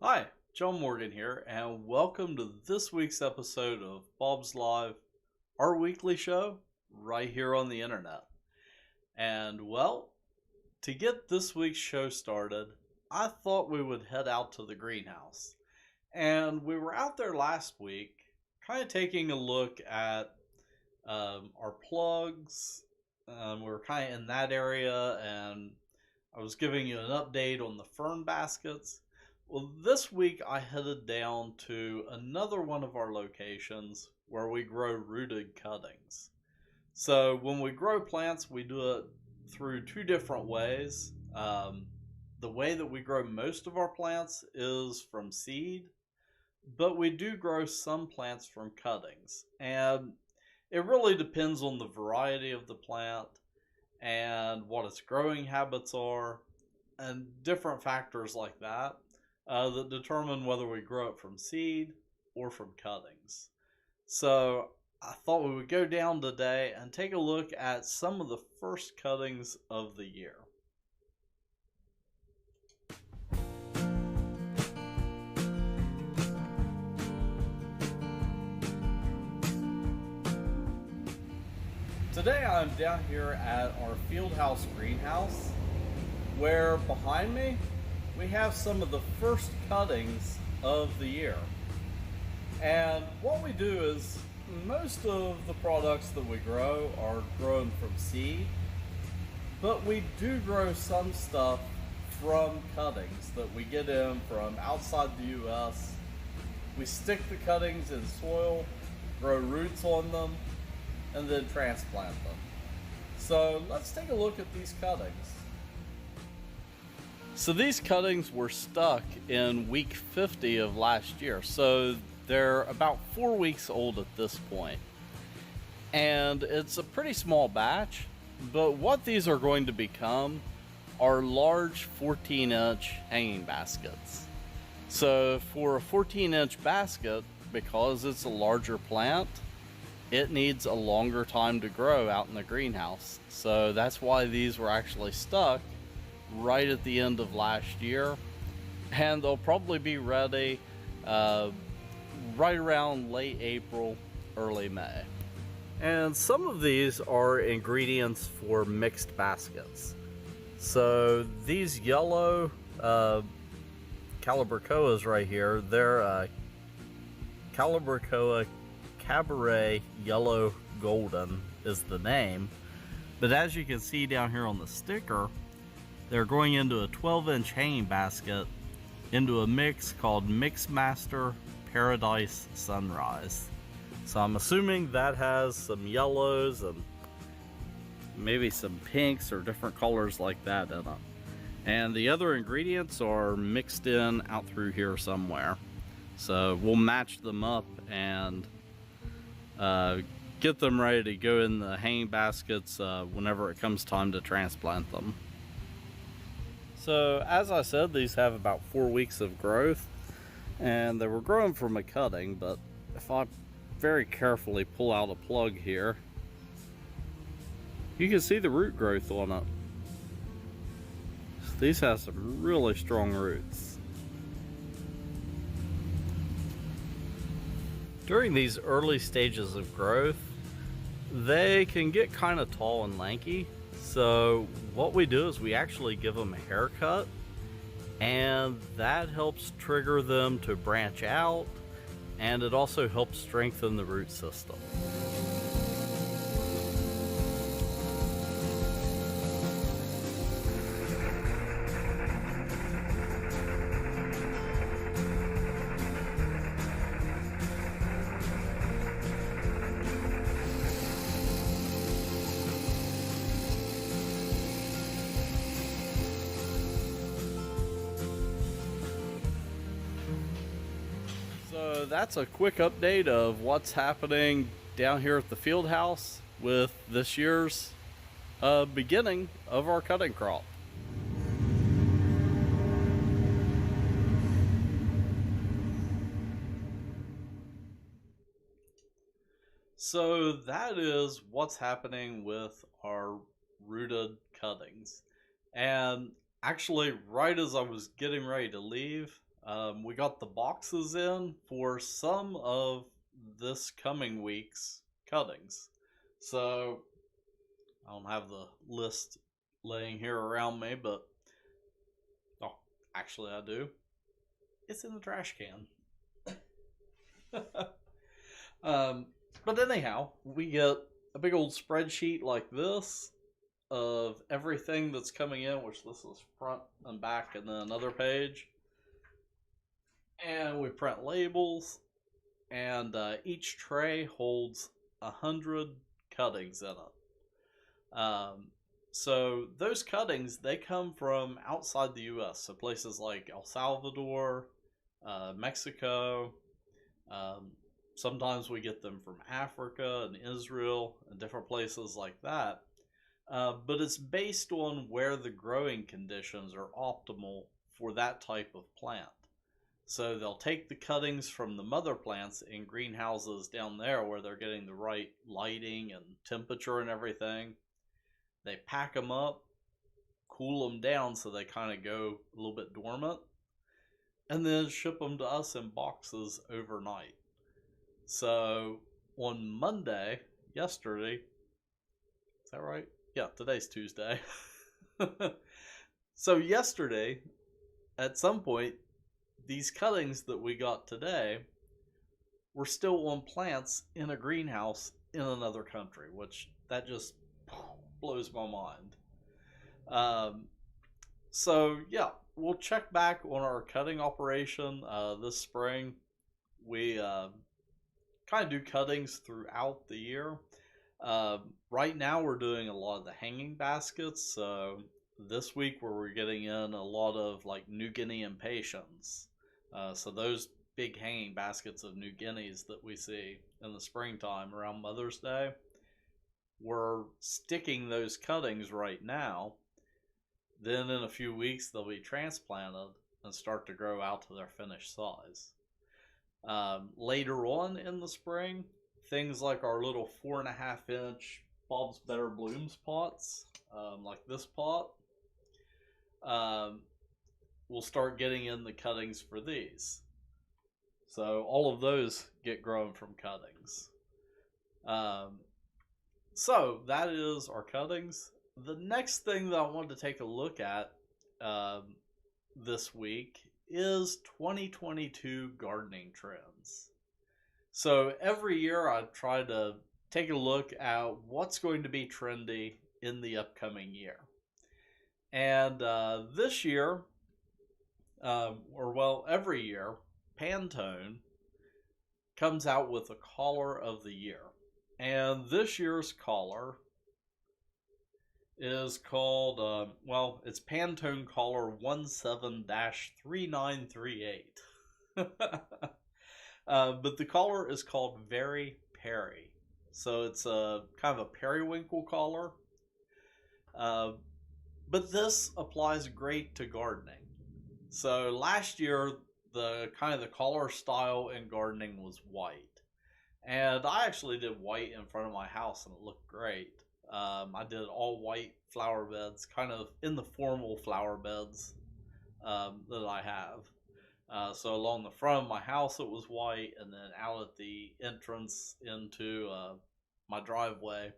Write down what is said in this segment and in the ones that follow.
Hi, John Morgan here, and welcome to this week's episode of Bob's Live, our weekly show right here on the internet. And well, to get this week's show started, I thought we would head out to the greenhouse. And we were out there last week, kind of taking a look at our plugs. We were kind of in that area, and I was giving you an update on the fern baskets. Well, this week I headed down to another one of our locations where we grow rooted cuttings. So, when we grow plants, we do it through two different ways. The way that we grow most of our plants is from seed, but we do grow some plants from cuttings. And it really depends on the variety of the plant and what its growing habits are, and different factors like that that determine whether we grow it from seed or from cuttings. So I thought we would go down today and take a look at some of the first cuttings of the year. Today I'm down here at our Fieldhouse greenhouse, where behind me we have some of the first cuttings of the year. And what we do is most of the products that we grow are grown from seed, but we do grow some stuff from cuttings that we get in from outside the US. We stick the cuttings in soil, grow roots on them, and then transplant them. So let's take a look at these cuttings. So these cuttings were stuck in week 50 of last year. So they're about 4 weeks old at this point. And it's a pretty small batch, but what these are going to become are large 14-inch hanging baskets. So for a 14-inch basket, because it's a larger plant, it needs a longer time to grow out in the greenhouse. So that's why these were actually stuck right at the end of last year. And they'll probably be ready right around late April, early May. And some of these are ingredients for mixed baskets. So these yellow Calibrachoas right here, they're Calibrachoa Cabaret Yellow Golden is the name, but as you can see down here on the sticker, they're going into a 12-inch hanging basket into a mix called Mixmaster Paradise Sunrise. So I'm assuming that has some yellows and maybe some pinks or different colors like that in it. And the other ingredients are mixed in out through here somewhere. So we'll match them up and get them ready to go in the hanging baskets whenever it comes time to transplant them. So as I said, these have about 4 weeks of growth, and they were grown from a cutting, but if I very carefully pull out a plug here, you can see the root growth on it. These have some really strong roots. During these early stages of growth, they can get kind of tall and lanky. So what we do is we actually give them a haircut, and that helps trigger them to branch out, and it also helps strengthen the root system. So that's a quick update of what's happening down here at the field house with this year's beginning of our cutting crop. So that is what's happening with our rooted cuttings. And actually, right as I was getting ready to leave, We got the boxes in for some of this coming week's cuttings. So I don't have the list laying here around me, but oh, actually I do. It's in the trash can. um, but anyhow, we get a big old spreadsheet like this of everything that's coming in, which this is front and back, and then another page. And we print labels, and each tray holds 100 cuttings in it. So those cuttings, they come from outside the U.S., so places like El Salvador, Mexico. Sometimes we get them from Africa and Israel and different places like that. But it's based on where the growing conditions are optimal for that type of plant. So they'll take the cuttings from the mother plants in greenhouses down there where they're getting the right lighting and temperature and everything. They pack them up, cool them down so they kind of go a little bit dormant, and then ship them to us in boxes overnight. So on Monday, yesterday, is that right? Yeah, today's Tuesday. So yesterday, at some point, these cuttings that we got today were still on plants in a greenhouse in another country, which that just blows my mind. So yeah, we'll check back on our cutting operation this spring. We kind of do cuttings throughout the year. Right now we're doing a lot of the hanging baskets. So this week we're getting in a lot of like New Guinea impatiens. So those big hanging baskets of New Guineas that we see in the springtime around Mother's Day, we're sticking those cuttings right now. Then in a few weeks they'll be transplanted and start to grow out to their finished size. Later on in the spring, things like our little 4.5-inch Bob's Better Blooms pots, like this pot, we'll start getting in the cuttings for these. So all of those get grown from cuttings. So that is our cuttings. The next thing that I wanted to take a look at this week is 2022 gardening trends. So every year I try to take a look at what's going to be trendy in the upcoming year. And this year, every year, Pantone comes out with a collar of the year. And this year's collar is called, it's Pantone Collar 17-3938. But the collar is called Very Peri. So it's a kind of a periwinkle collar. But this applies great to gardening. So last year, the collar style in gardening was white. And I actually did white in front of my house and it looked great. I did all white flower beds, kind of in the formal flower beds that I have. So along the front of my house it was white, and then out at the entrance into my driveway,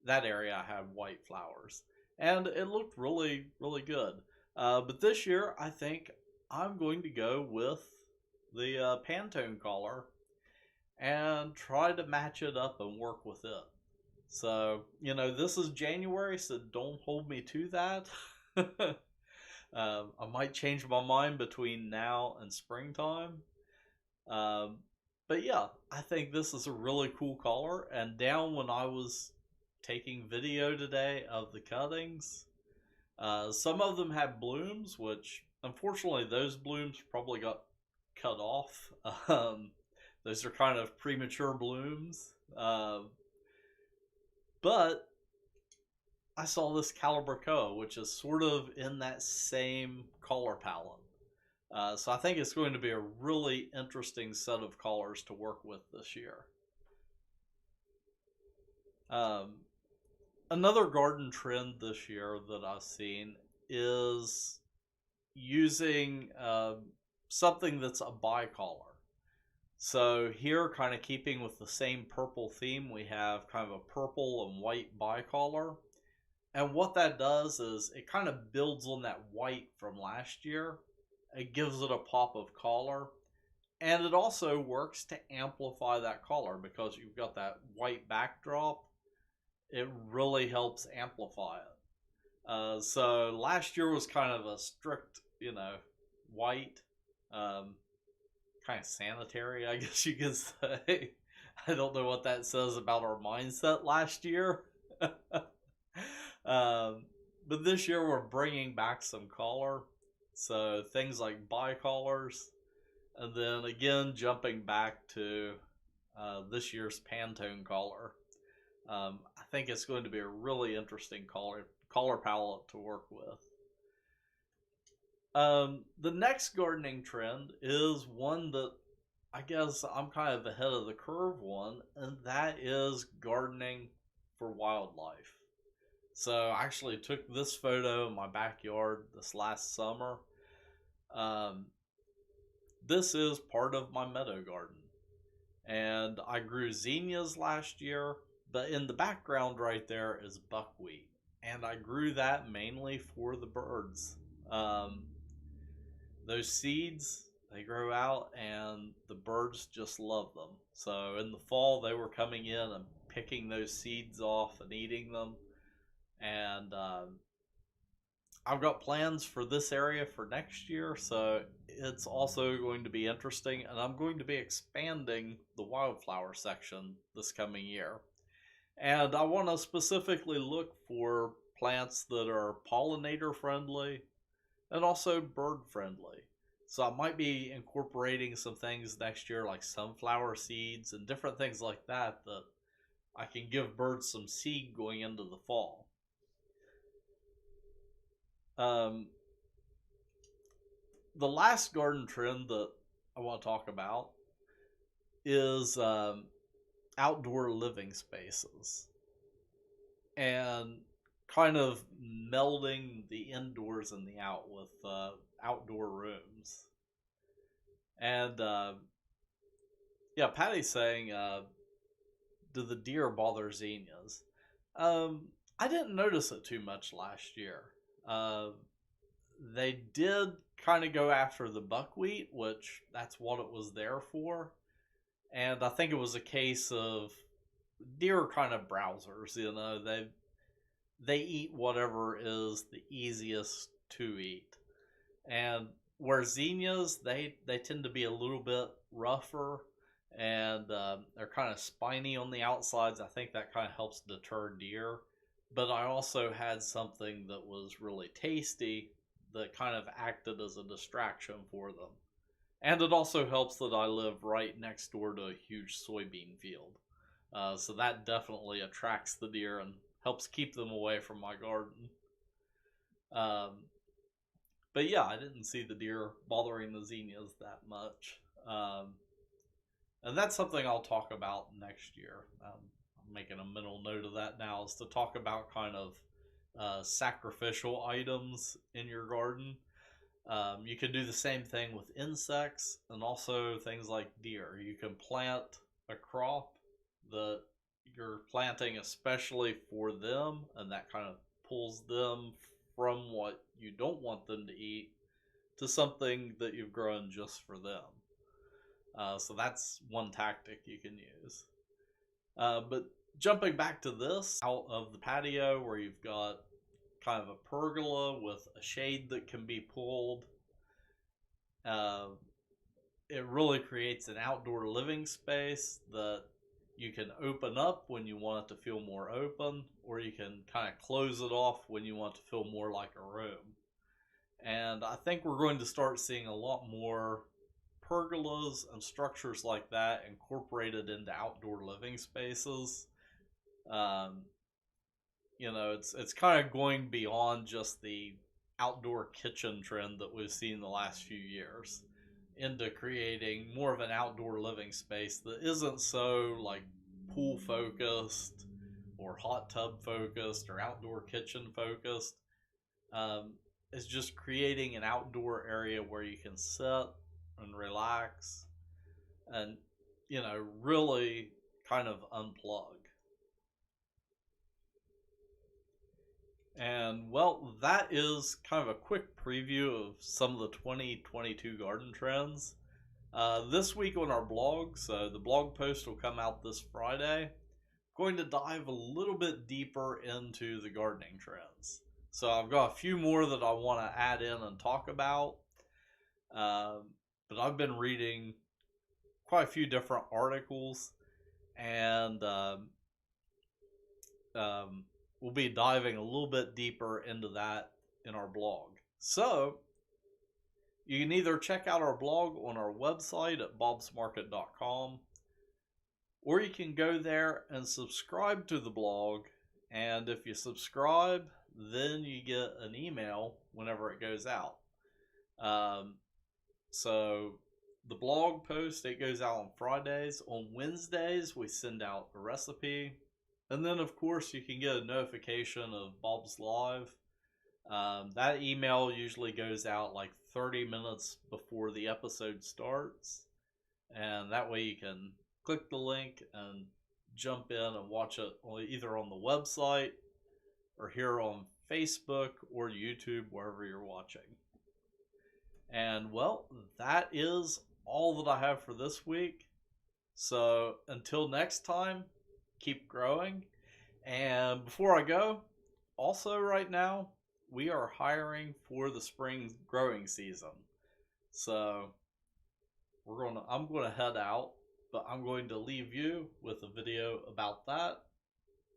that area I had white flowers. And it looked really, really good. But this year I think I'm going to go with the Pantone collar and try to match it up and work with it. So, this is January, so don't hold me to that. I might change my mind between now and springtime. But yeah, I think this is a really cool collar. And down when I was taking video today of the cuttings, some of them had blooms, which unfortunately those blooms probably got cut off. Those are kind of premature blooms. But I saw this Calibrachoa, which is sort of in that same color palette. So I think it's going to be a really interesting set of colors to work with this year. Another garden trend this year that I've seen is using something that's a bicolor. So here, kind of keeping with the same purple theme, we have kind of a purple and white bicolor. And what that does is it kind of builds on that white from last year. It gives it a pop of color. And it also works to amplify that color because you've got that white backdrop. It really helps amplify it. So last year was kind of a strict, white, kind of sanitary, I guess you could say. I don't know what that says about our mindset last year. But this year we're bringing back some color. So things like bicolors. And then again, jumping back to this year's Pantone color. I think it's going to be a really interesting color palette to work with. The next gardening trend is one that I guess I'm kind of ahead of the curve one, and that is gardening for wildlife. So I actually took this photo in my backyard this last summer. This is part of my meadow garden. And I grew zinnias last year, but in the background right there is buckwheat. And I grew that mainly for the birds. Those seeds, they grow out and the birds just love them. So in the fall, they were coming in and picking those seeds off and eating them. And I've got plans for this area for next year, so it's also going to be interesting. And I'm going to be expanding the wildflower section this coming year. And I want to specifically look for plants that are pollinator friendly and also bird friendly. So I might be incorporating some things next year like sunflower seeds and different things like that I can give birds some seed going into the fall. The last garden trend that I want to talk about is outdoor living spaces and kind of melding the indoors and the out with outdoor rooms. And yeah, Patty's saying, do the deer bother zinnias? I didn't notice it too much last year. They did kind of go after the buckwheat, which that's what it was there for. And I think it was a case of deer are kind of browsers, they eat whatever is the easiest to eat. And where zinnias, they tend to be a little bit rougher and they're kind of spiny on the outsides. I think that kind of helps deter deer. But I also had something that was really tasty that kind of acted as a distraction for them. And it also helps that I live right next door to a huge soybean field. So that definitely attracts the deer and helps keep them away from my garden. But yeah, I didn't see the deer bothering the zinnias that much. And that's something I'll talk about next year. I'm making a mental note of that now, is to talk about kind of sacrificial items in your garden. You can do the same thing with insects and also things like deer. You can plant a crop that you're planting especially for them, and that kind of pulls them from what you don't want them to eat to something that you've grown just for them. So that's one tactic you can use. But jumping back to this, out of the patio where you've got kind of a pergola with a shade that can be pulled, it really creates an outdoor living space that you can open up when you want it to feel more open, or you can kind of close it off when you want it to feel more like a room. And I think we're going to start seeing a lot more pergolas and structures like that incorporated into outdoor living spaces. It's kind of going beyond just the outdoor kitchen trend that we've seen the last few years into creating more of an outdoor living space that isn't so like pool focused or hot tub focused or outdoor kitchen focused. It's just creating an outdoor area where you can sit and relax and, you know, really kind of unplug. And well, that is kind of a quick preview of some of the 2022 garden trends. This week on our blog, so the blog post will come out this Friday, going to dive a little bit deeper into the gardening trends. So I've got a few more that I want to add in and talk about. But I've been reading quite a few different articles, and we'll be diving a little bit deeper into that in our blog. So you can either check out our blog on our website at bobsmarket.com, or you can go there and subscribe to the blog. And if you subscribe, then you get an email whenever it goes out. So the blog post, it goes out on Fridays. On Wednesdays, we send out a recipe. And then, of course, you can get a notification of Bob's Live. That email usually goes out like 30 minutes before the episode starts. And that way you can click the link and jump in and watch it either on the website or here on Facebook or YouTube, wherever you're watching. And well, that is all that I have for this week. So until next time, keep growing. And before I go, also right now, we are hiring for the spring growing season. So I'm going to head out, but I'm going to leave you with a video about that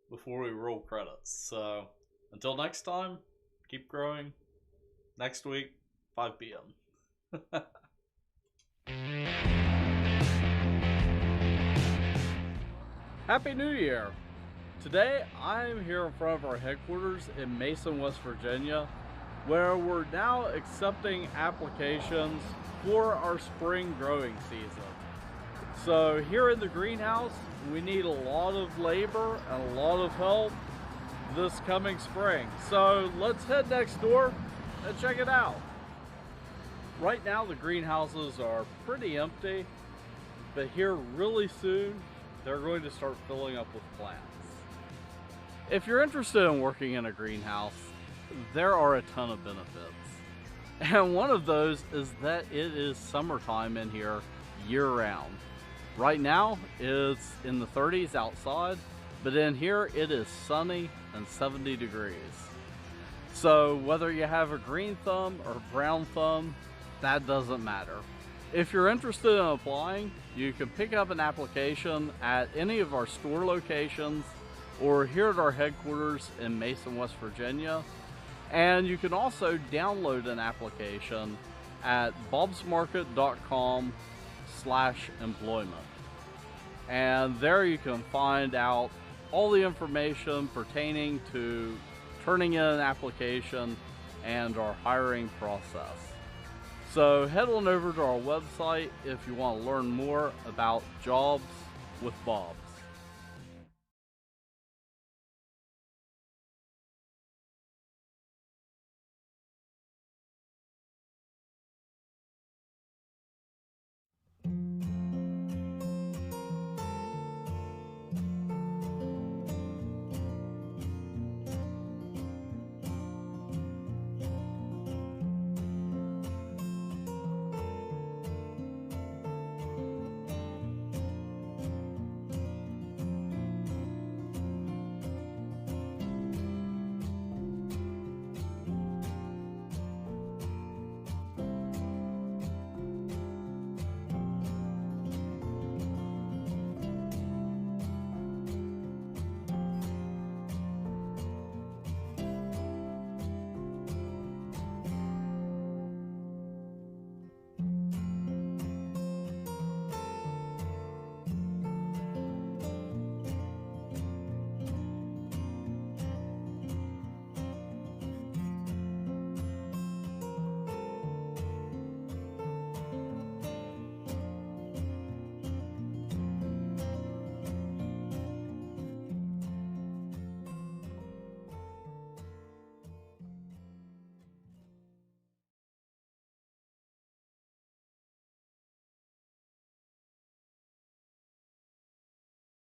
before we roll credits. So until next time, keep growing. Next week, 5 p.m. Happy New Year! Today I'm here in front of our headquarters in Mason, West Virginia, where we're now accepting applications for our spring growing season. So here in the greenhouse, we need a lot of labor and a lot of help this coming spring. So let's head next door and check it out. Right now the greenhouses are pretty empty, but here really soon they're going to start filling up with plants. If you're interested in working in a greenhouse, there are a ton of benefits. And one of those is that it is summertime in here year-round. Right now it's in the 30s outside, but in here it is sunny and 70 degrees. So whether you have a green thumb or brown thumb, that doesn't matter. If you're interested in applying, you can pick up an application at any of our store locations or here at our headquarters in Mason, West Virginia. And you can also download an application at bobsmarket.com/employment. And there you can find out all the information pertaining to turning in an application and our hiring process. So head on over to our website if you want to learn more about jobs with Bob.